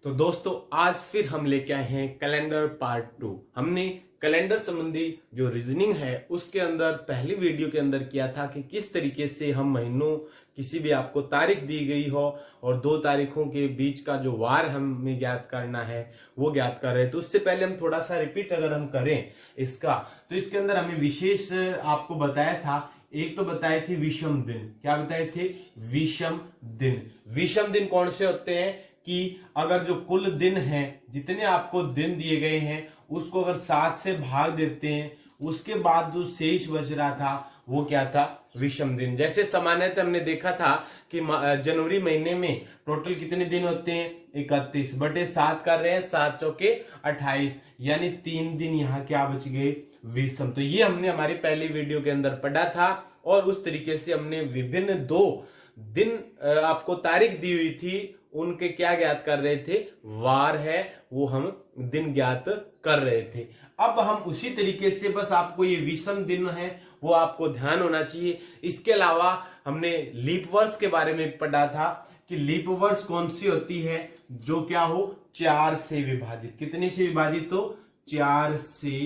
तो दोस्तों आज फिर हम लेके आए हैं कैलेंडर पार्ट 2। हमने कैलेंडर संबंधी जो रीजनिंग है उसके अंदर पहली वीडियो के अंदर किया था कि किस तरीके से हम महीनों किसी भी आपको तारीख दी गई हो और दो तारीखों के बीच का जो वार हमें ज्ञात करना है वो ज्ञात कर रहे हैं। तो उससे पहले हम थोड़ा सा रिपीट अगर हम करें इसका, तो इसके अंदर हमें विशेष आपको बताया था। एक तो बताए थे विषम दिन। क्या बताए थे? विषम दिन। विषम दिन कौन से होते हैं कि अगर जो कुल दिन है, जितने आपको दिन दिए गए हैं उसको अगर 7 से भाग देते हैं, उसके बाद जो शेष बच रहा था वो क्या था? विषम दिन। जैसे सामान्यतः हमने देखा था कि जनवरी महीने में टोटल कितने दिन होते हैं? 31 बटे 7 कर रहे हैं, 7 चौके 28, यानी 3 दिन यहाँ क्या बच गए? विषम। तो ये हमने हमारी पहली वीडियो के अंदर पढ़ा था और उस तरीके से हमने विभिन्न दो दिन आपको तारीख दी हुई थी, उनके क्या ज्ञात कर रहे थे? वार है वो हम दिन ज्ञात कर रहे थे। अब हम उसी तरीके से बस आपको ये विषम दिन है वो आपको ध्यान होना चाहिए। इसके अलावा हमने लीप वर्ष के बारे में पढ़ा था कि लीप वर्ष कौन सी होती है जो क्या हो? 4 से विभाजित। कितने से विभाजित हो? 4 से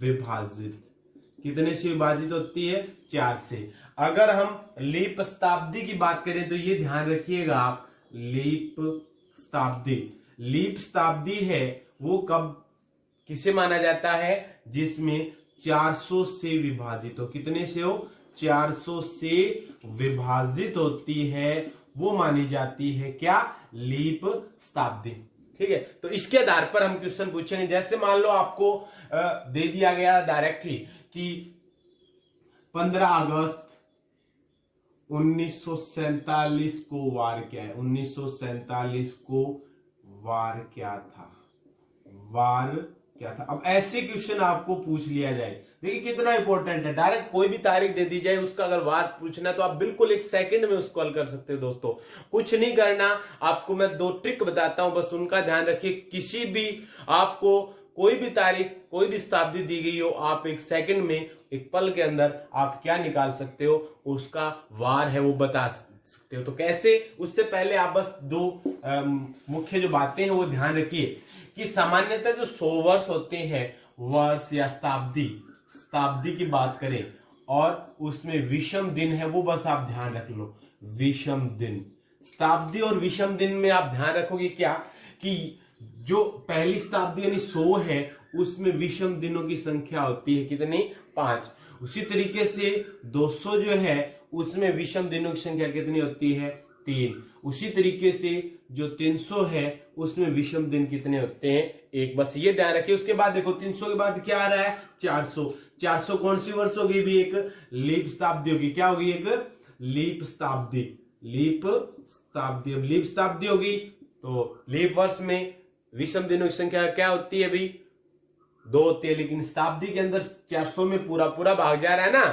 विभाजित। कितने से विभाजित होती है? 4 से। अगर हम लीप शताब्दी की बात करें तो ये ध्यान रखिएगा आप, लीप शताब्दी। लीप शताब्दी है वो कब किसे माना जाता है? जिसमें 400 से विभाजित हो। कितने से हो? 400 से विभाजित होती है, वो मानी जाती है क्या? लीप शताब्दी। ठीक है, तो इसके आधार पर हम क्वेश्चन पूछेंगे। जैसे मान लो आपको दे दिया गया डायरेक्टली कि 15 अगस्त 1947 को वार क्या है? 1947 को वार क्या था? वार क्या था? अब ऐसे क्वेश्चन आपको पूछ लिया जाए, देखिए कितना इंपॉर्टेंट है। डायरेक्ट कोई भी तारीख दे दी जाए, उसका अगर वार पूछना है तो आप बिल्कुल 1 सेकंड में उसको हल कर सकते हो। दोस्तों कुछ नहीं करना, आपको मैं 2 ट्रिक बताता हूं, बस उनका ध्यान रखिए। किसी भी आपको कोई भी तारीख, कोई भी शताब्दी दी गई हो, आप 1 सेकंड में, एक पल के अंदर आप क्या निकाल सकते हो? उसका वार है वो बता सकते हो। तो कैसे? उससे पहले आप बस 2 मुख्य जो बातें हैं वो ध्यान रखिए कि सामान्यतः जो 100 वर्ष होते हैं, वर्ष या शताब्दी की बात करें और उसमें विषम दिन है वो बस आप ध्यान रख लो, विषम दिन। शताब्दी और विषम दिन में आप ध्यान रखोगे क्या कि जो पहली शताब्दी यानी 100 है उसमें विषम दिनों की संख्या होती है कितनी? 5। उसी तरीके से 200 जो है उसमें विषम दिनों की संख्या कितनी होती है? 3। उसी तरीके से जो 300 है उसमें विषम दिन कितने होते हैं? 1। बस ये ध्यान रखिए। उसके बाद देखो 300 के बाद क्या आ रहा है? 400। 400 कौन सी वर्ष होगी? भी एक लीप शताब्दी होगी। क्या होगी? एक लीप शताब्दी। लीप शताब्दी। अब लीप शताब्दी होगी तो लीप वर्ष में विषम दिनों की संख्या क्या होती है? भी 2 होती है, लेकिन शताब्दी के अंदर 400 में पूरा पूरा भाग जा रहा है ना,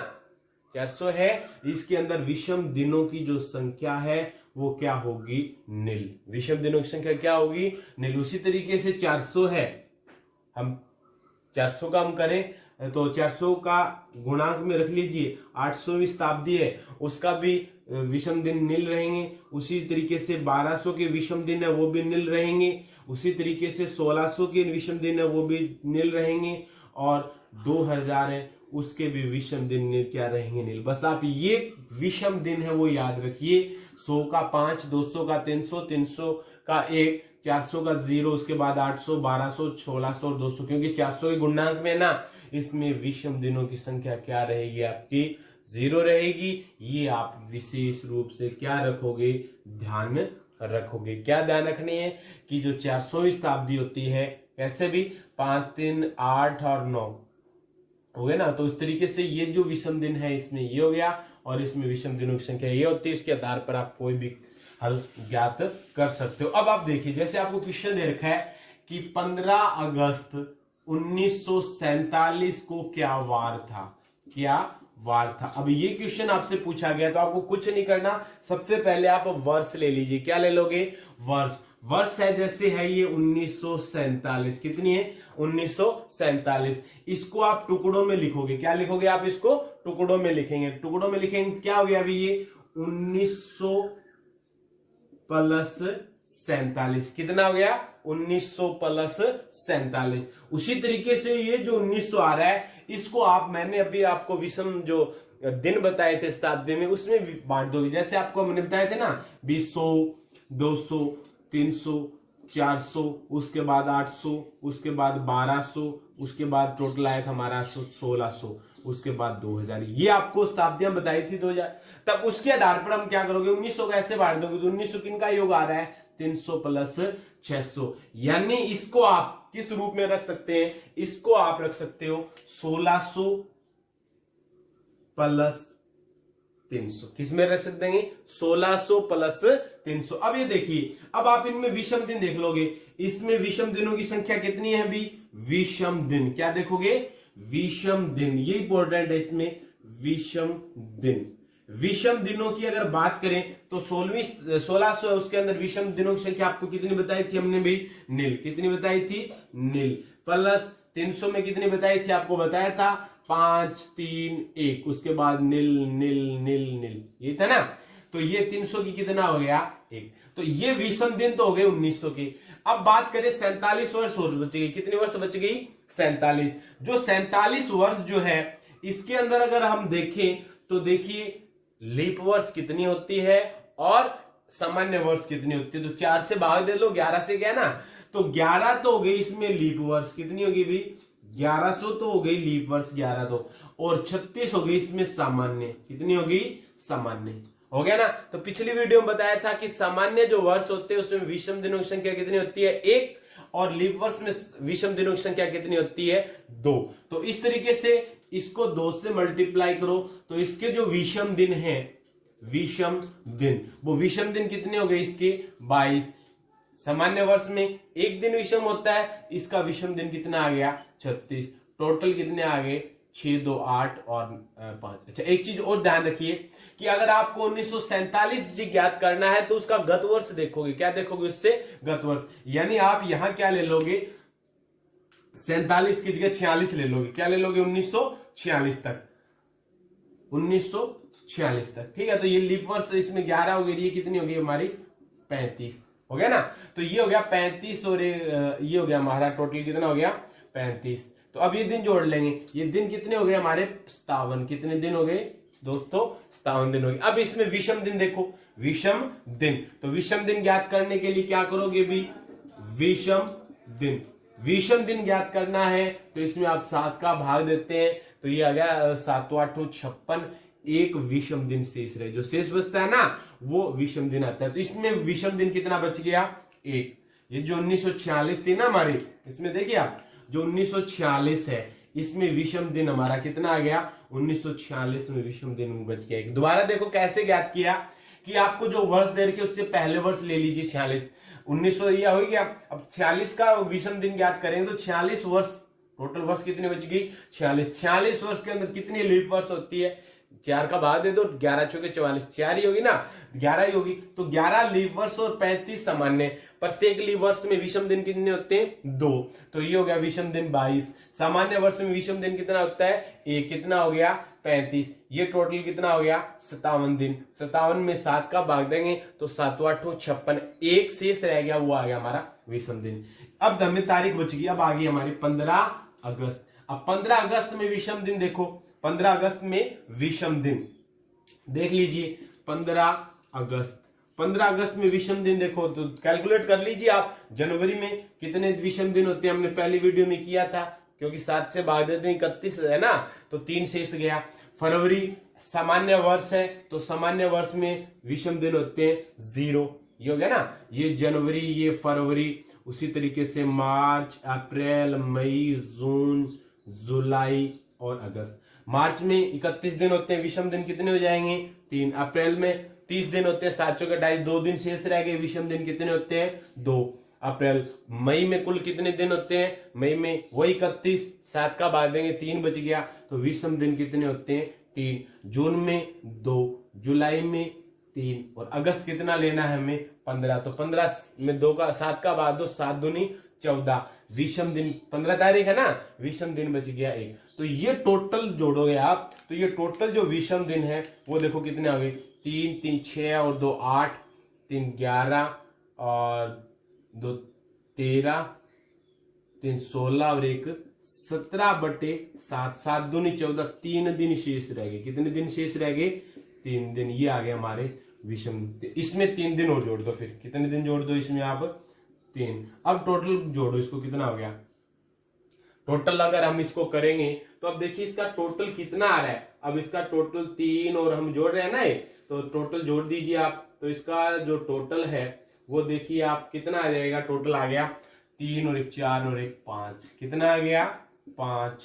400 है, इसके अंदर विषम दिनों की जो संख्या है वो क्या होगी? नील। विषम दिनों की संख्या क्या होगी? नील। उसी तरीके से 400 है, हम 400 का हम करें तो 400 का गुणांक में रख लीजिए। 800वीं शताब्दी है उसका भी विषम दिन नील रहेंगे। उसी तरीके से 1200 के विषम दिन है वो भी नील रहेंगे। उसी तरीके से 1600 के विषम दिन है वो भी नील रहेंगे और 2000 है उसके भी विषम दिन नील क्या रहेंगे? नील। बस आप ये विषम दिन है वो याद रखिए। 100 का 5, 200 का 300, 300 का 1, 400 का 0, उसके बाद 800, 1200, 1600 और 200, क्योंकि 400 के गुणांक में ना इसमें विषम दिनों की संख्या क्या रहेगी? आपकी 0 रहेगी। ये आप विशेष रूप से क्या रखोगे? ध्यान रखोगे। क्या ध्यान रखनी है कि जो 400वीं शताब्दी होती है, कैसे भी 5, 3, 8 और 9 हो गए ना, तो उस तरीके से ये जो विषम दिन है इसमें ये हो गया और इसमें विषम दिनों की संख्या ये होती है। इसके आधार पर आप कोई भी हल ज्ञात कर सकते हो। अब आप देखिए, जैसे आपको क्वेश्चन दे रखा है कि 15 अगस्त 1947 को क्या वार था? क्या वार था? अब ये क्वेश्चन आपसे पूछा गया तो आपको कुछ नहीं करना, सबसे पहले आप वर्ष ले लीजिए। क्या ले लोगे? वर्ष। वर्ष है जैसे है ये 1947। कितनी है? 1947। इसको आप टुकड़ों में लिखोगे। क्या लिखोगे आप? इसको टुकड़ों में लिखेंगे। टुकड़ों में लिखेंगे क्या हो गया? अभी ये 1900 प्लस 47। कितना हो गया? 1900 प्लस 47। उसी तरीके से ये जो 1900 आ रहा है, इसको आप, मैंने अभी आपको विषम जो दिन बताए थे शताब्दी में, उसमें बांट दोगे। जैसे आपको मैंने बताए थे ना, 200, 200, 300, 400, उसके बाद 800, उसके बाद 1200, उसके बाद टोटल आया था हमारा 1600, उसके बाद 2000। ये आपको शताब्दियां बताई थी 2000। तब उसके आधार पर हम क्या करोगे, 1900 का ऐसे बांट दोगे तो 1900 किनका योग आ रहा है? 300 प्लस 600। यानी इसको आप किस रूप में रख सकते हैं? इसको आप रख सकते हो 1600 प्लस 300। किस में रख सकते हैं? 1600 प्लस 300। अब ये देखिए, अब आप इनमें विषम दिन देख लोगे। इसमें विषम दिनों की संख्या कितनी है अभी? विषम दिन। क्या देखोगे? विषम दिन। ये इंपॉर्टेंट है इसमें, विषम दिन। विषम दिनों की अगर बात करें तो 1600 है, उसके अंदर विषम दिनों की संख्या आपको कितनी बताई थी हमने भी? नील। कितनी बताई थी? नील। प्लस 300 में कितनी बताई थी? आपको बताया था 5, 3, 1, उसके बाद नील नील नील नील, ये था ना। तो ये 300 की कितना हो गया? 1। तो ये विषम दिन तो हो गए 1900 की। अब बात करें 47 वर्ष और बच गई। कितनी वर्ष बच गई? 47। जो 47 वर्ष जो है, इसके अंदर अगर हम देखें तो देखिए लीप वर्ष कितनी होती है और सामान्य वर्ष कितनी होती है। तो 4 से भाग दे लो, 11 से गया ना, तो 11 तो हो गई इसमें लीप वर्ष। कितनी होगी भी? 1100 तो हो गई लीप वर्ष, 11 तो, और 36 हो गई इसमें सामान्य। कितनी होगी? सामान्य। हो गया ना। तो पिछली वीडियो में बताया था कि सामान्य जो वर्ष होते हैं उसमें विषम दिनों की संख्या कितनी होती है? 1, और लीप वर्ष में विषम दिनों की संख्या कितनी होती है? 2। तो इस तरीके से इसको 2 से मल्टीप्लाई करो तो इसके जो विषम दिन है, विषम दिन, वो विषम दिन कितने हो गए इसके? 22। सामान्य वर्ष में एक दिन विषम होता है, इसका विषम दिन कितना आ गया? 36। टोटल कितने आ गए? 6, 2, 8 और 5। अच्छा, एक चीज और ध्यान रखिए कि अगर आपको 1947 ज्ञात करना है तो उसका गत वर्ष देखोगे। क्या देखोगे उससे? गत वर्ष। यानी आप यहां क्या ले लोगे? 47 की जगह 46 ले लोगे। क्या ले लोगे? 1946 तक, 1946 तक। ठीक है। तो ये लीप वर्ष इसमें 11 हो गई, ये कितनी होगी हमारी? 35। हो गया ना। तो ये हो गया 35 और ये हो गया हमारा टोटल कितना हो गया? 35। तो अब ये दिन जोड़ लेंगे। ये दिन कितने हो गए हमारे? 57। कितने दिन हो गए दोस्तों? 57 दिन हो गए। अब इसमें विषम दिन देखो, विषम दिन। तो विषम दिन ज्ञात करने के लिए क्या करोगे भी? विषम दिन। विषम दिन ज्ञात करना है तो इसमें आप 7 का भाग देते हैं, तो ये आ गया 7 8 56। एक विषम दिन शेष रहे, जो शेष बचता है ना वो विषम दिन आता है। तो इसमें विषम दिन कितना बच गया? 1। ये जो 1946 थी ना हमारी, इसमें देखिए आप, जो 1946 है इसमें विषम दिन हमारा कितना आ गया? 1946 में विषम दिन बच गया 1। दोबारा देखो कैसे ज्ञात किया कि आपको जो वर्ष दे रखे उससे पहले वर्ष ले लीजिए 46। 1900 यह हो गया। अब 46 का विषम दिन ज्ञात करेंगे तो 46 वर्ष, टोटल वर्ष कितनी बच गई? 46। 46 वर्ष के अंदर कितनी लीप वर्ष होती है? 4 का भाग दे दो, 11 चौके 44, 4 ही होगी ना, 11 ही होगी। तो 11 लीप वर्ष और 35 सामान्य। प्रत्येक लीप वर्ष में विषम दिन कितने होते हैं? 2। तो ये हो गया विषम दिन 22। सामान्य वर्ष में विषम दिन कितना होता है? 1। कितना हो गया? 35। ये टोटल कितना हो गया? 57 दिन। 57 में 7 का भाग देंगे तो 7 8 56, एक शेष रह गया, वो आ गया हमारा विषम दिन। अब हमें तारीख बच गई। अब आ गई हमारी 15 अगस्त। अब 15 अगस्त में विषम दिन देखो, 15 अगस्त में विषम दिन देख लीजिए। 15 अगस्त, 15 अगस्त में विषम दिन देखो तो कैलकुलेट कर लीजिए आप। जनवरी में कितने विषम दिन होते हैं? हमने पहली वीडियो में किया था, क्योंकि 7 से भाग देते हैं 31 है ना, तो 3 शेष गया। फरवरी सामान्य वर्ष है, तो सामान्य वर्ष में विषम दिन होते हैं 0। ये हो गया ना। ये जनवरी, ये फरवरी, उसी तरीके से मार्च, अप्रैल, मई, जून, जुलाई और अगस्त। मार्च में 31 दिन होते हैं, विषम दिन कितने हो जाएंगे? 3। अप्रैल में 30 दिन होते हैं, 7 चौके 22, 2 दिन शेष रह गए, विषम दिन कितने होते हैं? 2 अप्रैल। मई में कुल कितने दिन होते हैं? मई में वही 31, 7 का भाग देंगे, 3 बच गया, तो विषम दिन कितने होते हैं? 3। जून में 2, जुलाई में 3, और अगस्त कितना लेना है हमें? 15। तो 15 में 2 का 7 का भाग दो, 7 दूनी 14। विषम दिन 15 तारीख है ना, विषम दिन बच गया 1। तो ये टोटल जोड़ोगे आप, तो ये टोटल जो विषम दिन है वो देखो कितने आ गए? 3 3 6 और 2 8, 3 11, और 2 13, 3 16 और 1 17/7, 7 दूनी 14, 3 दिन शेष रह गए। कितने दिन शेष रह गए? 3 दिन। ये आ गए हमारे विषम। इसमें 3 दिन और जोड़ दो, फिर कितने दिन जोड़ दो इसमें आप? 3। अब टोटल जोड़ो इसको, कितना हो गया टोटल? अगर हम इसको करेंगे तो अब देखिए इसका टोटल कितना आ रहा है। अब इसका टोटल 3 और हम जोड़ रहे हैं ना, तो टोटल जोड़ दीजिए आप। तो इसका जो टोटल है वो देखिए आप कितना आ जाएगा। टोटल आ गया 3 और 1 4 और 1 5। कितना आ गया? 5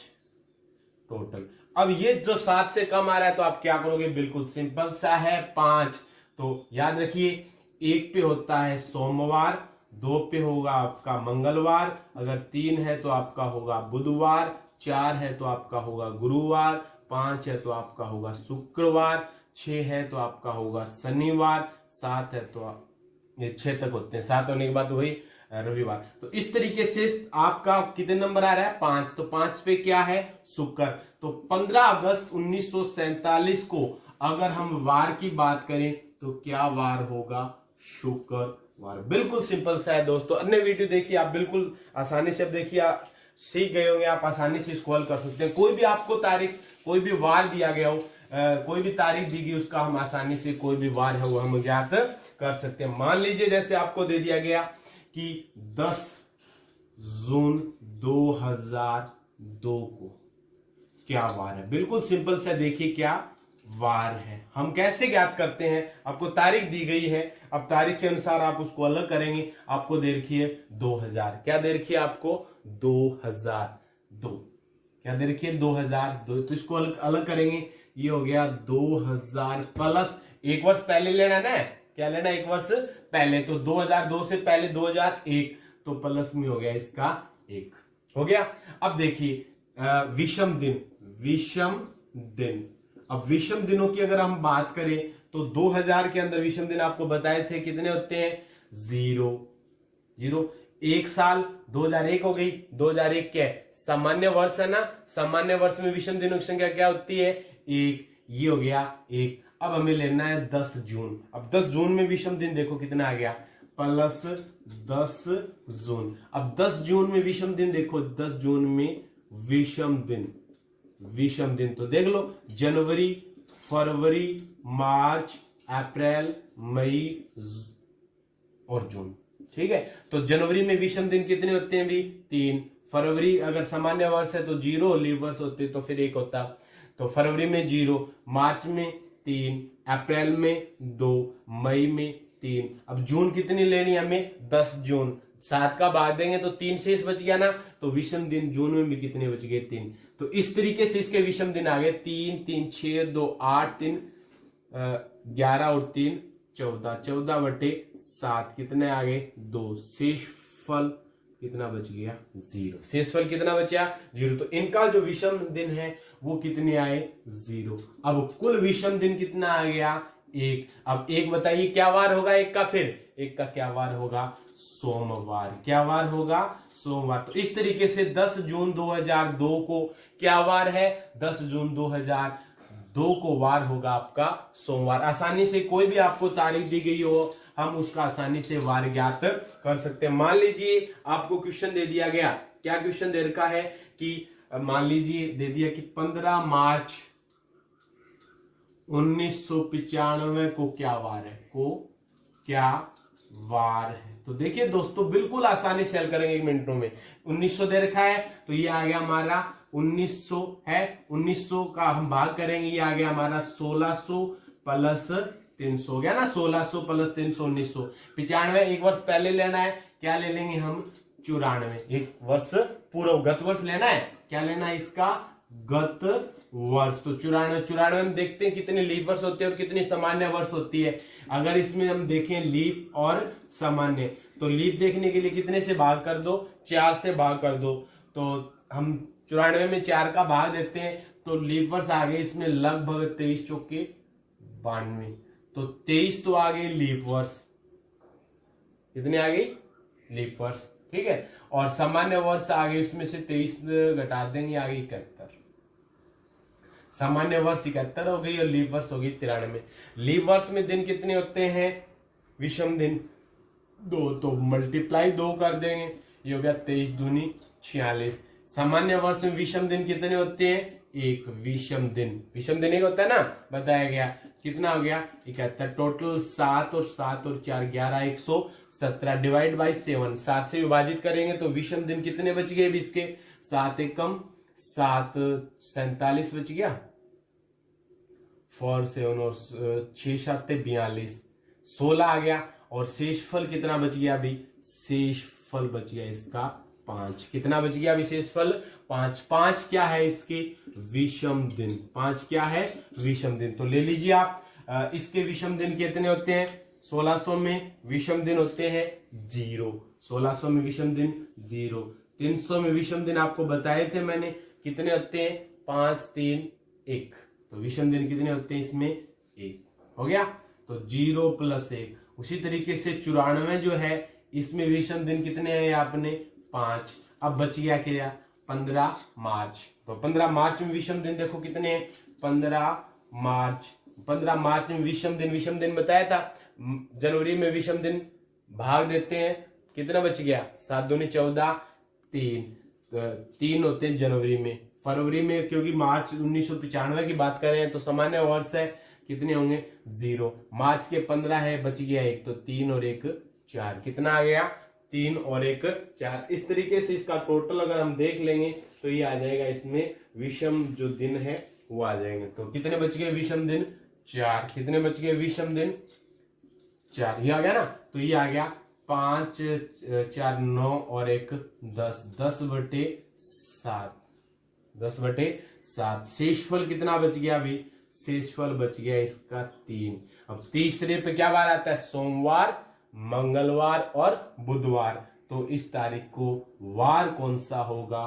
टोटल। अब ये जो 7 से कम आ रहा है तो आप क्या करोगे? बिल्कुल सिंपल सा है, 5। तो याद रखिए 1 पे होता है सोमवार, 2 पे होगा आपका मंगलवार, अगर 3 है तो आपका होगा बुधवार, 4 है तो आपका होगा गुरुवार, 5 है तो आपका होगा शुक्रवार, 6 है तो आपका होगा शनिवार, 7 है तो ये 6 तक होते हैं। 7 होने के बाद वही रविवार। तो इस तरीके से आपका कितने नंबर आ रहा है? 5। तो 5 पे क्या है? शुक्र। तो 15 अगस्त 1947 को अगर हम वार की बात करें तो क्या वार होगा? शुक्रवार। बिल्कुल सिंपल सा है दोस्तों। अन्य वीडियो देखिए आप, बिल्कुल आसानी से देखिए, आप सीख गए होंगे, आप आसानी से इसको हल कर सकते हैं। कोई भी आपको तारीख, कोई भी वार दिया गया हो, कोई भी तारीख दी गई, उसका हम आसानी से कोई भी वार है वो हम ज्ञात कर सकते हैं। मान लीजिए जैसे आपको दे दिया गया कि 10 जून 2002 को क्या वार है? बिल्कुल सिंपल से देखिए क्या वार है। हम कैसे ज्ञात करते हैं? आपको तारीख दी गई है, अब तारीख के अनुसार आप उसको अलग करेंगे। आपको दे रखी है 2000। क्या दे रखी है आपको? 2002। क्या दे रखी है? 2002। तो इसको अलग करेंगे। ये हो गया 2000 प्लस 1 वर्ष पहले लेना है ना, क्या लेना? 1 वर्ष पहले। तो 2002 से पहले 2001, तो प्लस में हो गया इसका 1 हो गया। अब देखिए विषम दिन, विषम दिन। अब विषम दिनों की अगर हम बात करें तो 2000 के अंदर विषम दिन आपको बताए थे कितने होते हैं? 0 0। 1 साल 2001 हो गई। 2001 क्या है? सामान्य वर्ष है ना, सामान्य वर्ष में विषम दिनों की संख्या क्या होती है? 1। ये हो गया 1। अब हमें लेना है 10 जून। अब 10 जून में विषम दिन देखो कितना आ गया? प्लस 10 जून। अब 10 जून में विषम दिन देखो, 10 जून में विषम दिन, विषम दिन तो देख लो, जनवरी, फरवरी, मार्च, अप्रैल, मई और जून। ठीक है, तो जनवरी में विषम दिन कितने होते हैं भी? 3। फरवरी अगर सामान्य वर्ष है तो 0, लीव वर्ष होते तो फिर 1 होता। तो फरवरी में 0, मार्च में 3, अप्रैल में 2, मई में 3। अब जून कितनी लेनी है हमें? 10 जून। 7 का भाग देंगे तो 3 शेष बच गया ना, तो विषम दिन जून में भी कितने बच गए? 3। तो इस तरीके से इसके विषम दिन आ गए 3 3 6 2 8 3 11 और 3 14, 14/7 कितने आ गए? 2। शेषफल कितना बच गया? 0। शेषफल कितना बचा? 0। तो इनका जो विषम दिन है वो कितने आए? 0। अब कुल विषम दिन कितना आ गया? 1। अब 1 बताइए क्या वार होगा 1 का? फिर 1 का क्या वार होगा? सोमवार। क्या वार होगा? सोमवार। तो इस तरीके से 10 जून 2002 को क्या वार है? 10 जून 2002 को वार होगा आपका सोमवार। आसानी से कोई भी आपको तारीख दी गई हो, हम उसका आसानी से वार ज्ञात कर सकते हैं। मान लीजिए आपको क्वेश्चन दे दिया गया, क्या क्वेश्चन दे रखा है कि मान लीजिए दे दिया कि 15 मार्च 1995 को क्या वार है? को क्या वार है? तो देखिए दोस्तों बिल्कुल आसानी से हल करेंगे 1 मिनटों में। 1900 दे रखा है तो ये आ गया हमारा 1900 है, 1900 का हम भाग करेंगे, ये आ गया हमारा 1600 प्लस 300 हो गया ना, 1600 प्लस 300 1900। 95 1 वर्ष पहले लेना है, क्या ले लेंगे हम? 94। 1 वर्ष पूर्व, गत वर्ष लेना है, क्या लेना है इसका? गत वर्ष। तो 94 में देखते हैं कितने लीप वर्ष होते हैं और कितनी सामान्य वर्ष होती है। अगर इसमें हम देखें लीप और सामान्य, तो लीप देखने के लिए कितने से भाग कर दो? 4 से भाग कर दो। तो हम 94 में 4 का भाग देते हैं तो लीप वर्ष आ गए इसमें लगभग 23 चौके 92। तो 23 तो आ गई लीप वर्ष। कितने आ गई? लीप वर्ष। ठीक है, और सामान्य वर्ष आ गई, इसमें से 23 घटा देंगे, आ गई 71। सामान्य वर्ष 71 हो गई और लीप वर्ष हो गई 93। लीप वर्ष में दिन कितने होते हैं? विषम दिन 2 तो मल्टीप्लाई 2 कर देंगे, ये हो गया 23 दूनी 46। सामान्य वर्ष में विषम दिन कितने होते हैं? एक विषम दिन एक होता है ना, बताया गया। कितना हो गया? 71। टोटल 7 और 4 11 117 डिवाइड बाई 7, 7 से विभाजित करेंगे तो विषम दिन कितने बच गए इसके? 7 एकम 7, 47 बच गया, 4 7 और 6 7 42, 16 आ गया। और शेषफल कितना बच गया अभी? शेषफल बच गया इसका 5। कितना बच गया अभी शेषफल? 5। 5 क्या है इसके? विषम दिन। 5 क्या है? विषम दिन। तो ले लीजिए आप, इसके विषम दिन कितने होते हैं? 1600 में विषम दिन होते हैं 0। 1600 में विषम दिन 0। 300 में विषम दिन आपको बताए थे मैंने, कितने होते हैं? 5 3 1। तो विषम दिन कितने होते हैं इसमें? 1 हो गया। तो 0 + 1। उसी तरीके से 94 जो है, इसमें विषम दिन कितने हैं आपने? 5। अब बच गया क्या? 15 मार्च। तो 15 मार्च में विषम दिन देखो कितने हैं? 15 मार्च। 15 मार्च में विषम दिन बताया था। जनवरी में विषम दिन भाग देते हैं, कितना बच गया? 7 दूनी 14, 3 होते हैं जनवरी में। फरवरी में, क्योंकि मार्च 1995 की बात कर रहे हैं तो सामान्य वर्ष है, कितने होंगे? 0। मार्च के 15 है, बच गया 1, तो 3 और 1 4। कितना आ गया? 3 और 1 4। इस तरीके से इसका टोटल अगर हम देख लेंगे तो ये आ जाएगा, इसमें विषम जो दिन है वो आ जाएंगे। तो कितने बच गए विषम दिन? 4। कितने बच गए विषम दिन? 4। ये आ गया ना, तो ये आ गया 5 4 9 और 1 10, 10/7, 10/7। शेषफल कितना बच गया अभी? शेषफल बच गया इसका 3। अब तीसरे पे क्या वार आता है? सोमवार, मंगलवार और बुधवार। तो इस तारीख को वार कौन सा होगा?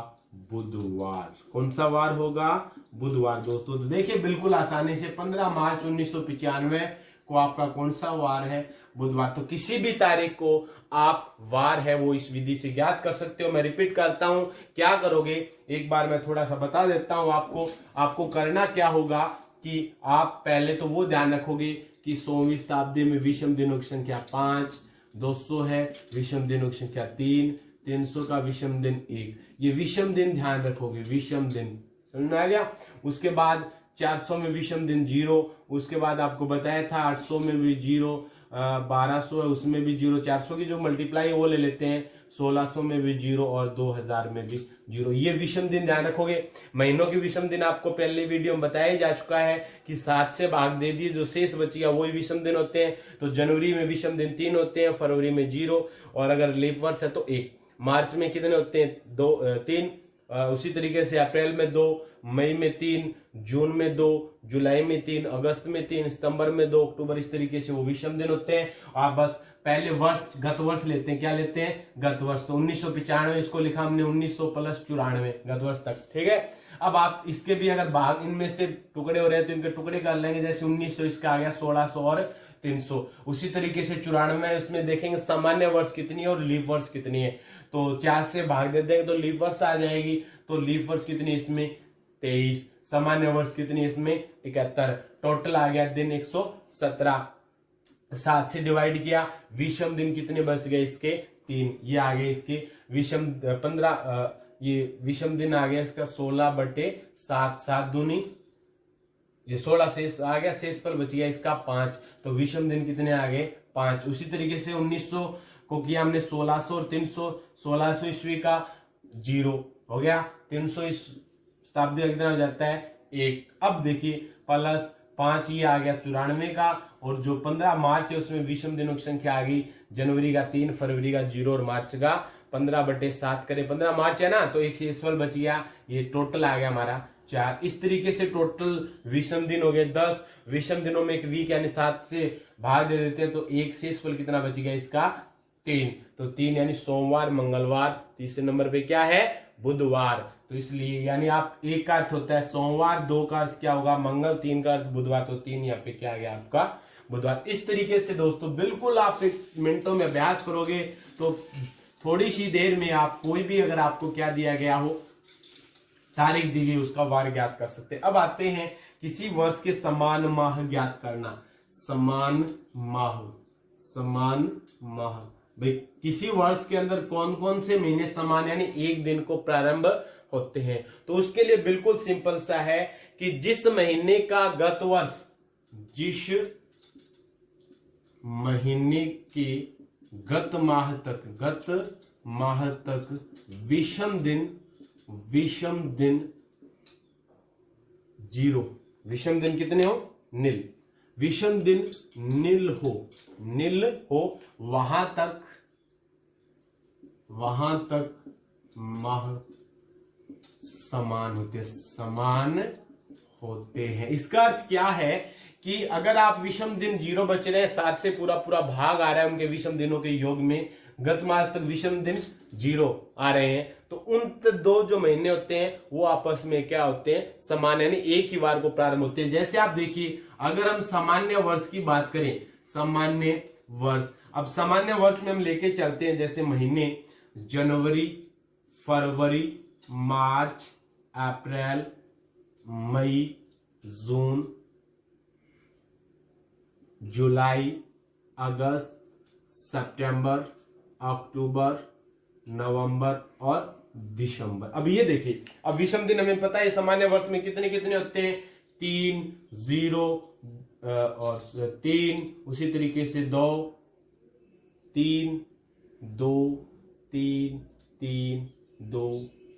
बुधवार। कौन सा वार होगा? बुधवार दोस्तों। तो देखिए बिल्कुल आसानी से 15 मार्च 1995 को आपका कौन सा वार है? बुधवार। तो किसी भी तारीख को आप वार है वो इस विधि से ज्ञात कर सकते हो। मैं रिपीट करता हूं, क्या करोगे एक बार मैं थोड़ा सा बता देता हूं आपको करना क्या होगा कि आप पहले तो वो ध्यान रखोगे कि 16वीं शताब्दी में विषम दिनों की संख्या 5, 200 है विषम दिनों की संख्या 3, 300 का विषम दिन 1। ये विषम दिन ध्यान रखोगे, विषम दिन समझ में आ गया। उसके बाद 400 में विषम दिन 0। उसके बाद आपको बताया था 800 में भी 0, 1200 है उसमें भी 0, 400 की जो मल्टीप्लाई है वो ले लेते हैं, 1600 में भी 0 और 2000 में भी 0। ये विषम दिन ध्यान रखोगे। महीनों के विषम दिन आपको पहले वीडियो में बताया जा चुका है कि 7 से भाग दे दिए, जो शेष बचिएगा वही विषम दिन होते हैं। तो जनवरी में विषम दिन 3 होते हैं, फरवरी में 0 और अगर लीप वर्ष है तो 1। मार्च में कितने होते हैं? 3। उसी तरीके से अप्रैल में 2, मई में 3, जून में 2, जुलाई में 3, अगस्त में 3, सितंबर में 2, अक्टूबर, इस तरीके से वो विषम दिन होते हैं। आप बस पहले वर्ष गत वर्ष लेते हैं। क्या लेते हैं? गत वर्ष। तो 1995 इसको लिखा हमने 1900 + 94 गत वर्ष तक, ठीक है। अब आप इसके भी अगर भाग इनमें से टुकड़े हो रहे हैं तो इनके टुकड़े कर लेंगे। जैसे 1900 इसका आ गया 1600 और 300। उसी तरीके से 94 उसमें देखेंगे सामान्य वर्ष कितनी है और लीप वर्ष कितनी है। तो 4 से भाग दे देंगे तो लीप वर्ष आ जाएगी। तो लीप वर्ष कितनी इसमें? 23। सामान्य वर्ष कितनी इसमें? 71। टोटल आ गया दिन 117। 7 से डिवाइड किया, विषम दिन कितने बच गए इसके? 3। ये आ गए इसके विषम 15, ये विषम दिन आ गया इसका 16/7, 7 दूनी ये 16 शेष आ गया, शेषफल बच गया इसका 5। तो विषम दिन कितने आ गए? 5। उसी तरीके से 1900 को किया हमने 1600 और 300। 1600 ईस्वी का 0 हो गया, 300 शताब्दी कितना हो जाता है? 1। अब देखिए प्लस 5 ये आ गया 94 का, और जो 15 मार्च है उसमें विषम दिनों की संख्या आ गई। जनवरी का 3, फरवरी का 0 और मार्च का 15/7 करें। 15 मार्च है ना, तो एक शेषफल बच गया, ये टोटल आ गया हमारा 4। इस तरीके से टोटल विषम दिन हो गए 10। विषम दिनों में एक वीक यानी 7 से भाग दे देते हैं तो एक शेषफल कितना बच गया इसका? 3। तो 3 यानी सोमवार, मंगलवार। तीसरे नंबर पे क्या है? बुधवार। तो इसलिए यानी आप एक का अर्थ होता है सोमवार, 2 का अर्थ क्या होगा? मंगल, 3 का अर्थ बुधवार। तो 3 यहाँ पे क्या आ गया आपका? बुधवार। इस तरीके से दोस्तों बिल्कुल आप एक मिनटों में अभ्यास करोगे तो थोड़ी सी देर में आप कोई भी अगर आपको क्या दिया गया हो, तारीख दी गई, उसका वार ज्ञात कर सकते हैं। अब आते हैं किसी वर्ष के समान माह ज्ञात करना। समान माह, समान माह भाई किसी वर्ष के अंदर कौन कौन से महीने समान यानी एक दिन को प्रारंभ होते हैं, तो उसके लिए बिल्कुल सिंपल सा है कि जिस महीने का गत वर्ष, जिस महीने के गत माह तक विषम दिन 0, विषम दिन कितने हो, नील, विषम दिन नील हो वहां तक माह समान होते हैं। इसका अर्थ क्या है कि अगर आप विषम दिन 0 बच रहे हैं, 7 से पूरा भाग आ रहा है उनके विषम दिनों के योग में, गत माह तक विषम दिन 0 आ रहे हैं, तो उन दो जो महीने होते हैं वो आपस में क्या होते हैं, समान, यानी एक ही वार को प्रारंभ होते हैं। जैसे आप देखिए, अगर हम सामान्य वर्ष की बात करें, सामान्य वर्ष, अब सामान्य वर्ष में हम लेके चलते हैं जैसे महीने जनवरी, फरवरी, मार्च, अप्रैल, मई, जून, जुलाई, अगस्त, सितंबर, अक्टूबर, नवंबर और दिसंबर। अब ये देखिए, अब विषम दिन हमें पता है सामान्य वर्ष में कितने कितने होते हैं, 3, 0 और 3, उसी तरीके से 2, 3, 2, 3, 3, 2,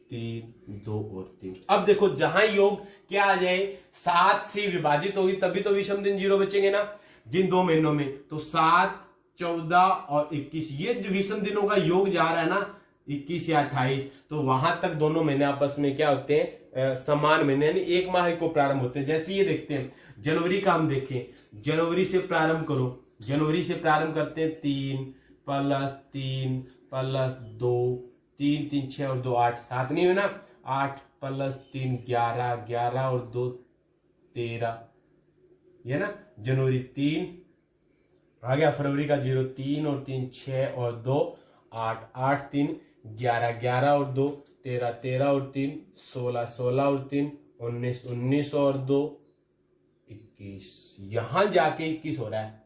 3, 2 और 3। अब देखो जहां योग क्या आ जाए, 7 से विभाजित होगी तभी तो विषम दिन 0 बचेंगे ना, जिन दो महीनों में, तो 7, 14 और 21, ये जो विषम दिनों का योग जा रहा है ना 21 या 28, तो वहां तक दोनों महीने आपस में क्या होते हैं, समान महीने, यानी एक माह को प्रारंभ होते हैं। जैसे ये देखते हैं जनवरी का, हम देखें जनवरी से प्रारंभ करो, जनवरी से प्रारंभ करते हैं 3 + 3 + 2, 3 3 6 और 2 8, 7 नहीं है ना, 8 + 3 11, 11 और 2 13, ये ना जनवरी 3 आ गया, फरवरी का 0, 3 और 3 6 और 2 8, 8 3 11, 11 और 2 13, 13 और 3 16, 16 और 3 19, 19 और 2 21, यहां जाके 21 हो रहा है,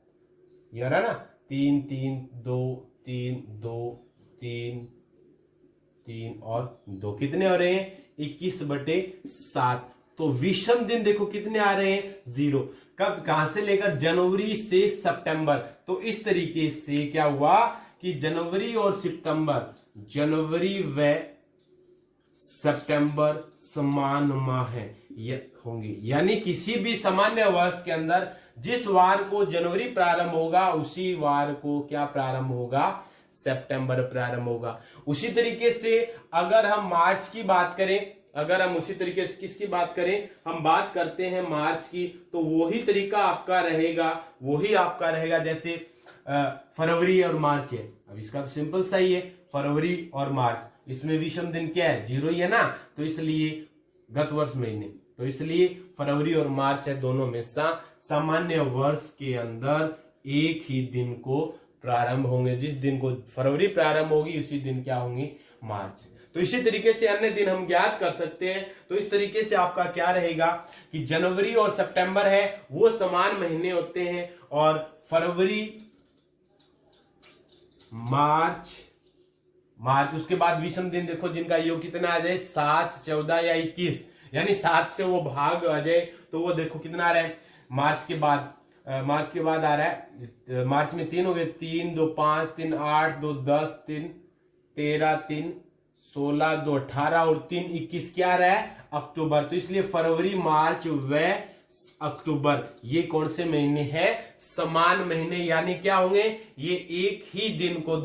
ये रहा ना, 3 3 2 3 2 3 3 और 2, कितने हो रहे हैं, 21/7। तो विषम दिन देखो कितने आ रहे हैं, 0। कब, कहां से लेकर, जनवरी से सितंबर। तो इस तरीके से क्या हुआ कि जनवरी और सितंबर, जनवरी व सितंबर समान माह होंगे, यानी किसी भी सामान्य वर्ष के अंदर जिस वार को जनवरी प्रारंभ होगा उसी वार को क्या प्रारंभ होगा, सितंबर प्रारंभ होगा। उसी तरीके से अगर हम मार्च की बात करें, अगर हम उसी तरीके से किसकी बात करें, हम बात करते हैं मार्च की, तो वही तरीका आपका रहेगा, जैसे फरवरी और मार्च है। अब इसका तो सिंपल सा ही है, फरवरी और मार्च, इसमें विषम दिन क्या है, 0 ही है ना, तो इसलिए गत वर्ष महीने, तो इसलिए फरवरी और मार्च है, दोनों में सामान्य वर्ष के अंदर एक ही दिन को प्रारंभ होंगे, जिस दिन को फरवरी प्रारंभ होगी उसी दिन क्या होंगी, मार्च। तो इसी तरीके से अन्य दिन हम ज्ञात कर सकते हैं। तो इस तरीके से आपका क्या रहेगा कि जनवरी और सितंबर है वो समान महीने होते हैं, और फरवरी, मार्च, उसके बाद विषम दिन देखो जिनका योग कितना आ जाए, 7, 14 या 21, यानी 7 से वो भाग आ जाए, तो वो देखो कितना आ रहा है, मार्च के बाद आ रहा है, मार्च में 3 हो गए, 3 2 5 3 8 2 10 3 13 3 16 2 18 और 3 21, क्या आ रहा है, अक्टूबर। तो इसलिए फरवरी, मार्च व अक्टूबर ये कौन से महीने हैं, समान महीने, यानी क्या होंगे, ये एक ही दिन को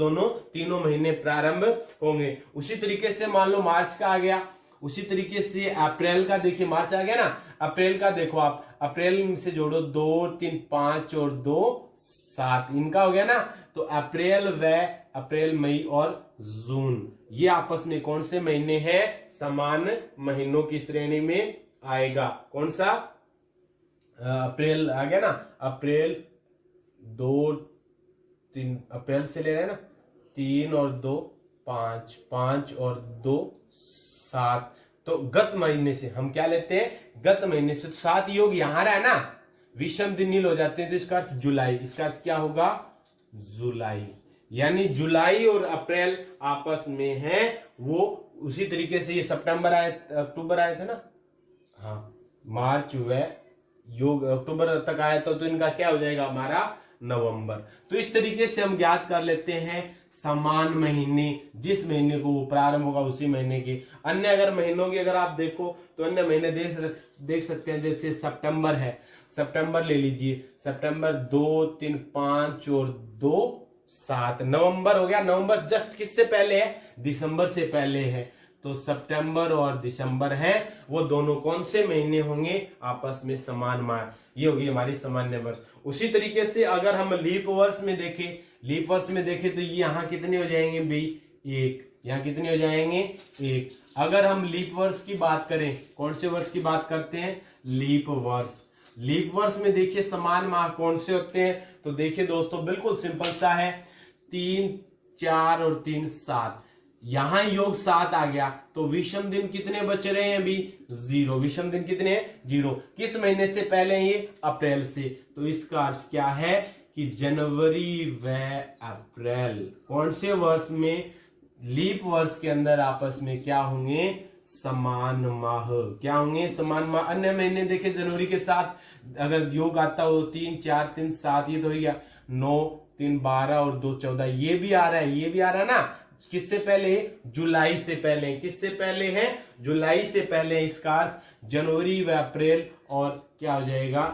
तीनों महीने प्रारंभ होंगे। उसी तरीके से मान लो मार्च का आ गया, उसी तरीके से अप्रैल का देखिए, मार्च आ गया ना, अप्रैल का देखो आप, अप्रैल से जोड़ो 2 3 5 और 2 7, इनका हो गया ना, तो अप्रैल, मई और जून, ये आपस में कौन से महीने हैं, समान महीनों की श्रेणी में आएगा। कौन सा, अप्रैल आ गया ना, अप्रैल 2 3, अप्रैल से ले रहे हैं ना, 3 और 2 5, 5 और 2 7, तो गत महीने से हम क्या लेते हैं, गत महीने से, तो 7 योग यहां रहा है ना, विषम दिन नील हो जाते हैं, तो इसका अर्थ जुलाई, इसका अर्थ क्या होगा, जुलाई, यानी जुलाई और अप्रैल आपस में है वो। उसी तरीके से ये सितंबर आए, अक्टूबर आए थे ना, हाँ मार्च व योग अक्टूबर तक आया तो इनका क्या हो जाएगा हमारा नवंबर। तो इस तरीके से हम ज्ञात कर लेते हैं समान महीने, जिस महीने को वो प्रारंभ होगा उसी महीने के। अन्य अगर महीनों की अगर आप देखो तो अन्य महीने देख सकते हैं, जैसे सितंबर है, सितंबर ले लीजिए, सितंबर 2, 3, 5 और 2, 7। नवंबर हो गया, नवंबर जस्ट किससे पहले है, दिसंबर से पहले है। तो सितंबर और दिसंबर है वो दोनों कौन से महीने होंगे, आपस में समान माह। ये होगी हमारी सामान्य वर्ष। उसी तरीके से अगर हम लीप वर्ष में देखें, लीप वर्ष में देखें तो ये यहाँ कितने हो जाएंगे भाई, 1। यहाँ कितने हो जाएंगे, 1। अगर हम लीप वर्ष की बात करें, कौन से वर्ष की बात करते हैं, लीप वर्ष। लीप वर्ष में देखिए समान माह कौन से होते हैं, तो देखिए दोस्तों बिल्कुल सिंपल सा है, 3, 4 और 3, 7। यहां योग 7 आ गया तो विषम दिन कितने बच रहे हैं अभी, 0। विषम दिन कितने हैं, 0। किस महीने से पहले, ये अप्रैल से। तो इसका अर्थ क्या है कि जनवरी व अप्रैल कौन से वर्ष में, लीप वर्ष के अंदर आपस में क्या होंगे, समान माह। क्या होंगे, समान माह। अन्य महीने देखे जनवरी के साथ अगर योग आता हो 3, 4, 3, 7, ये तो हो गया 9, 3, 12 और 2, 14। ये भी आ रहा है, ये भी आ रहा है ना, किससे पहले, जुलाई से पहले। किससे पहले है, जुलाई से पहले। इसका अर्थ जनवरी व अप्रैल और क्या हो जाएगा,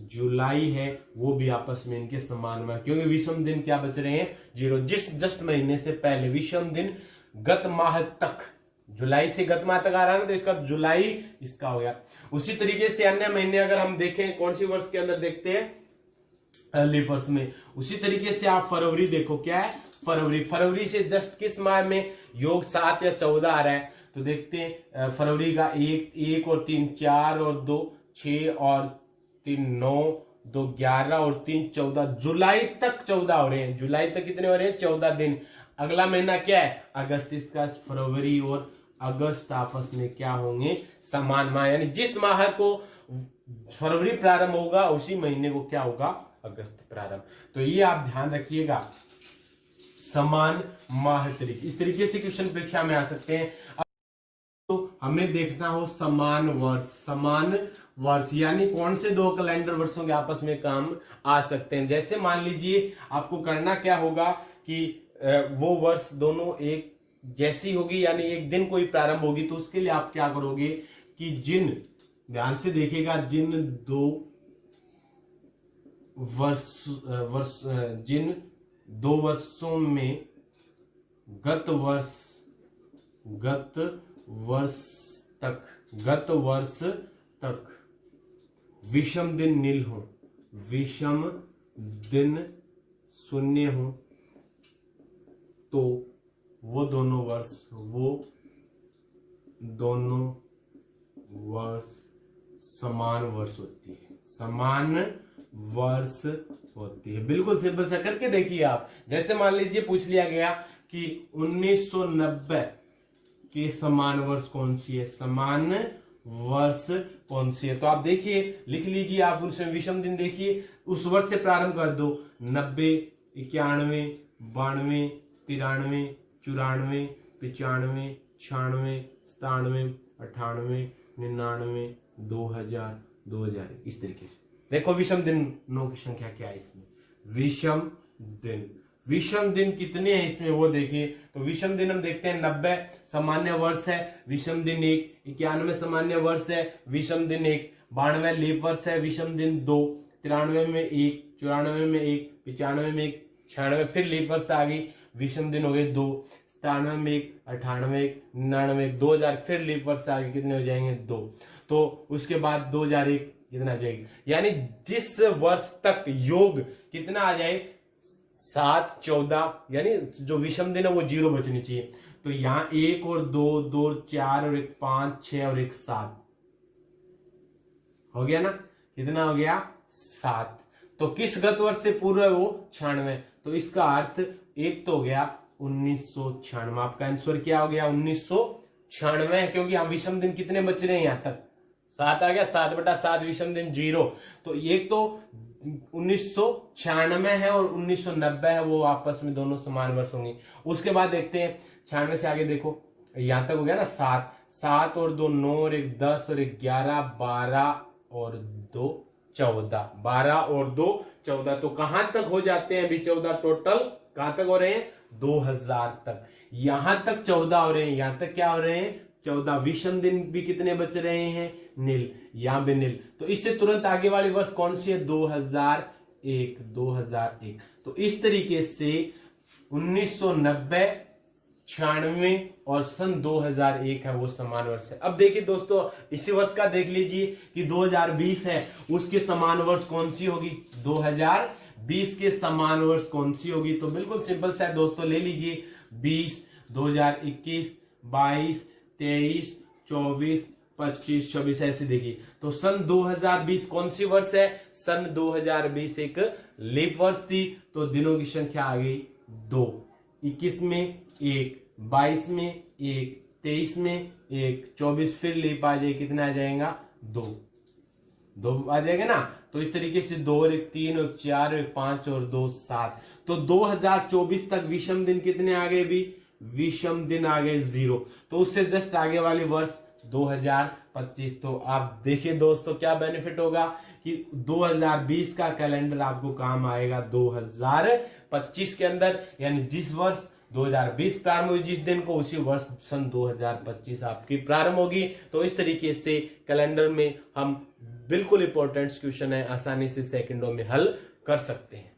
जुलाई है वो भी आपस में इनके समान में, क्योंकि विषम दिन क्या बच रहे हैं, 0। जिस जस्ट महीने से पहले विषम दिन गत माह तक, जुलाई से गत माह तक आ रहा है ना, तो इसका जुलाई इसका हो गया। उसी तरीके से अन्य महीने अगर हम देखें, कौन सी वर्ष के अंदर देखते हैं, लीप वर्ष में। उसी तरीके से आप फरवरी देखो, क्या है फरवरी। फरवरी से जस्ट किस माह में योग 7 या 14 आ रहा है, तो देखते हैं फरवरी का 1 और 3, 4 और 2, 6 और 3, 9, 2, 11 और 3, 14। जुलाई तक 14 हो रहे हैं। जुलाई तक कितने हो रहे हैं, 14 दिन। अगला महीना क्या है, अगस्त। इसका फरवरी और अगस्त आपस में क्या होंगे, समान माह। यानी जिस माह को फरवरी प्रारंभ होगा उसी महीने को क्या होगा, अगस्त प्रारंभ। तो ये आप ध्यान रखिएगा, समान माह तरीके। इस तरीके से क्वेश्चन परीक्षा में आ सकते हैं। तो हमें देखना हो समान वर्ष। समान वर्ष यानी कौन से दो कैलेंडर वर्षों के आपस में काम आ सकते हैं। जैसे मान लीजिए आपको करना क्या होगा कि वो वर्ष दोनों एक जैसी होगी, यानी एक दिन कोई प्रारंभ होगी, तो उसके लिए आप क्या करोगे कि जिन, ध्यान से देखिएगा, जिन दो वर्षों में गत वर्ष तक विषम दिन नील हो, विषम दिन शून्य हो, तो वो दोनों वर्ष समान वर्ष होती है। समान वर्ष होती है। बिल्कुल सिंपल सा करके देखिए आप। जैसे मान लीजिए पूछ लिया गया कि 1990 की समान वर्ष कौन सी है, समान वर्ष कौन सी है, तो आप देखिए लिख लीजिए आप, उसमें विषम दिन देखिए, उस वर्ष से प्रारंभ कर दो। 90, 91, 92, 93, 94, 95, 96, 97, 98, 99, 2000, 2001। इस तरीके से देखो विषम दिन नो की संख्या क्या है इसमें, विषम दिन कितने हैं इसमें वो देखिए। तो विषम दिन हम देखते हैं 90 सामान्य वर्ष है, विषम दिन 1, 91 सामान्य वर्ष है, विषम दिन 1, 92 लीप वर्ष है, विषम दिन 2, 93 में 1, 94 में 1, 95 में 1, 96 फिर लीप वर्ष आ गई, विषम दिन हो गए 2, 97 में 1, 98, 99, 2000 फिर लीप वर्ष आ गए, कितने हो जाएंगे 2। तो उसके बाद 2001 कितना आ जाएगा, यानी जिस वर्ष तक योग कितना आ जाए 7, 14, यानी जो विषम दिन है वो 0 बचनी चाहिए। तो यहां 1 और 2, 2 और 4 और 1 5, 6 और 1 7 हो गया ना, कितना हो गया 7। तो किस गत वर्ष से पूर्व है वो 96। तो इसका अर्थ एक तो हो गया 1996, आपका आंसर क्या हो गया 1996, क्योंकि हम विषम दिन कितने बच रहे हैं यहां तक 7 आ गया, 7/7 विषम दिन 0। तो एक तो 1996 है और 1990 है, वो आपस में दोनों समान वर्ष होंगे। उसके बाद देखते हैं 96 से आगे देखो, यहां तक हो गया ना 7, 7 और 2 9 और 1 10 और 1 11 12 और 2 14, 12 और 2 14, तो कहां तक हो जाते हैं अभी 14 टोटल, कहां तक हो रहे हैं 2000 तक। यहां तक 14 हो रहे हैं, यहां तक क्या हो रहे हैं 14। विषम दिन भी कितने बच रहे हैं, नील, यहां भी नील। तो इससे तुरंत आगे वाली वर्ष कौन सी है 2001, 2001। तो इस तरीके से 1990, 96 और सन 2001 है वो समान वर्ष है। अब देखिए दोस्तों, इसी वर्ष का देख लीजिए कि 2020 है, उसके समान वर्ष कौन सी होगी, 2020 के समान वर्ष कौन सी होगी। तो बिल्कुल सिंपल सा है दोस्तों, ले लीजिए 20, 2021, 22, 23, 24, 25, 26 ऐसे देखिए। तो सन 2020 कौन सी वर्ष है, सन 2020 एक लीप वर्ष थी, तो दिनों की संख्या आ गई 2, 21 में 1, 22 में 1, 23 में 1, 24 फिर लीप आ जाए, कितना आ जाएगा 2 आ जाएगा ना। तो इस तरीके से 2 और 1 3 और 4 और 5 और 2 7। तो 2024 तक विषम दिन कितने आ गए भी, विषम दिन आ गए 0। तो उससे जस्ट आगे वाले वर्ष 2025। तो आप देखिए दोस्तों क्या बेनिफिट होगा कि 2020 का कैलेंडर आपको काम आएगा 2025 के अंदर, यानी जिस वर्ष 2020 प्रारंभ हुई जिस दिन को, उसी वर्ष सन 2025 आपकी प्रारंभ होगी। तो इस तरीके से कैलेंडर में हम बिल्कुल इंपॉर्टेंट क्वेश्चन है, आसानी से सेकंडों में हल कर सकते हैं।